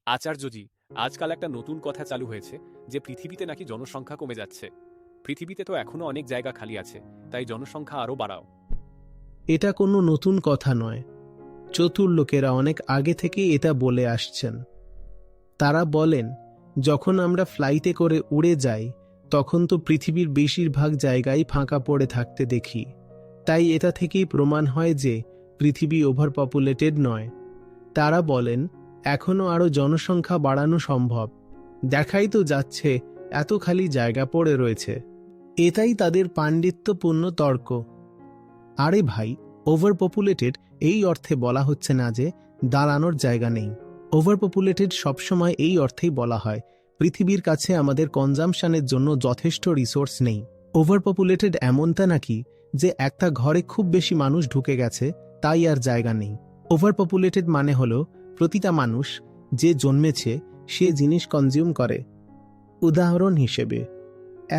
আচার্যজি, আজকাল একটা নতুন কথা চালু হয়েছে যে পৃথিবীতে নাকি জনসংখ্যা কমে যাচ্ছে। পৃথিবীতে তো এখনো অনেক জায়গা খালি আছে, তাই জনসংখ্যা আরও বাড়াও। এটা কোনো নতুন কথা নয়। চতুর লোকেরা অনেক আগে থেকে এটা বলে আসছেন। তারা বলেন, যখন আমরা ফ্লাইটে করে উড়ে যাই তখন তো পৃথিবীর বেশিরভাগ জায়গায় ফাঁকা পড়ে থাকতে দেখি। তাই এটা থেকেই প্রমাণ হয় যে পৃথিবী ওভার পপুলেটেড নয়। তারা বলেন, এখনও আরও জনসংখ্যা বাড়ানো সম্ভব। দেখাই তো যাচ্ছে এত খালি জায়গা পড়ে রয়েছে। এটাই তাদের পাণ্ডিত্যপূর্ণ তর্ক। আরে ভাই, ওভার পপুলেটেড এই অর্থে বলা হচ্ছে না যে দাঁড়ানোর জায়গা নেই। ওভার পপুলেটেড সবসময় এই অর্থেই বলা হয় পৃথিবীর কাছে আমাদের কনজামশনের জন্য যথেষ্ট রিসোর্স নেই। ওভার পপুলেটেড এমনটা নাকি যে একটা ঘরে খুব বেশি মানুষ ঢুকে গেছে, তাই আর জায়গা নেই। ওভার পপুলেটেড মানে হলো প্রতিটা মানুষ যে জন্মেছে সে জিনিস কনজিউম করে। উদাহরণ হিসেবে,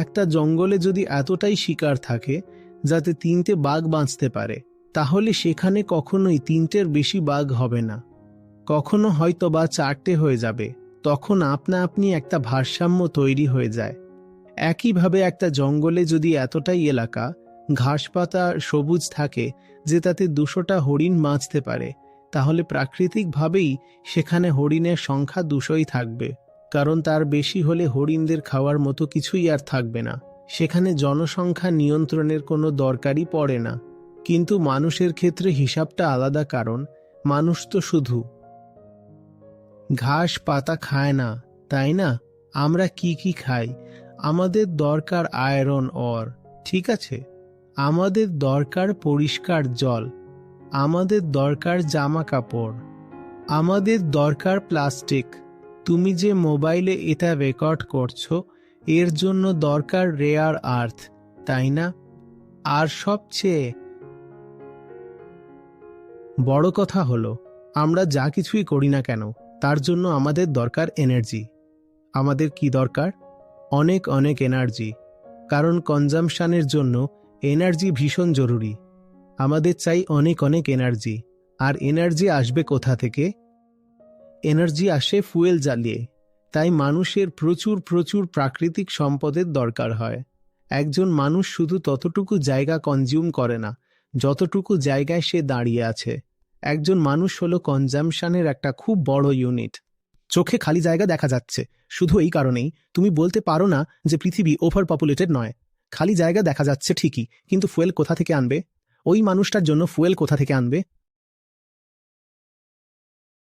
একটা জঙ্গলে যদি এতটাই শিকার থাকে যাতে 3টে বাঘ বাঁচতে পারে, তাহলে সেখানে কখনোই 3টের বেশি বাঘ হবে না। কখনো হয়তো বা 4টে হয়ে যাবে। তখন আপনা আপনি একটা ভারসাম্য তৈরি হয়ে যায়। একইভাবে একটা জঙ্গলে যদি এতটাই এলাকা ঘাসপাতা সবুজ থাকে যে তাতে 200টা হরিণ বাঁচতে পারে, তাহলে প্রাকৃতিকভাবেই সেখানে হরিণের সংখ্যা 200ই থাকবে। কারণ তার বেশি হলে হরিণদের খাওয়ার মতো কিছুই আর থাকবে না। সেখানে জনসংখ্যা নিয়ন্ত্রণের কোনো দরকারই পড়ে না। কিন্তু মানুষের ক্ষেত্রে হিসাবটা আলাদা, কারণ মানুষ তো শুধু ঘাস পাতা খায় না, তাই না? আমরা কি কি খাই? আমাদের দরকার আয়রন অর, ঠিক আছে? আমাদের দরকার পরিষ্কার জল, আমাদের দরকার জামা কাপড়, আমাদের দরকার প্লাস্টিক। তুমি যে মোবাইলে এটা রেকর্ড করছো এর জন্য দরকার রেয়ার আর্থ, তাই না? আর সবচেয়ে বড় কথা হলো, আমরা যা কিছুই করি না কেন তার জন্য আমাদের দরকার এনার্জি। আমাদের কি দরকার? অনেক অনেক এনার্জি। কারণ কনজামশনের জন্য এনার্জি ভীষণ জরুরি। আমাদের চাই অনেক অনেক এনার্জি। আর এনার্জি আসবে কোথা থেকে? এনার্জি আসে ফুয়েল জ্বালিয়ে। তাই মানুষের প্রচুর প্রচুর প্রাকৃতিক সম্পদের দরকার হয়। একজন মানুষ শুধু ততটুকু জায়গা কনজিউম করে না যতটুকু জায়গায় সে দাঁড়িয়ে আছে। একজন মানুষ হলো কনজামশনের একটা খুব বড় ইউনিট। চোখে খালি জায়গা দেখা যাচ্ছে, শুধু এই কারণেই তুমি বলতে পারো না যে পৃথিবী ওভার পপুলেটেড নয়। খালি জায়গা দেখা যাচ্ছে ঠিকই, কিন্তু ফুয়েল কোথা থেকে আনবে? ওই মানুষটার জন্য ফুয়েল কোথা থেকে আনবে?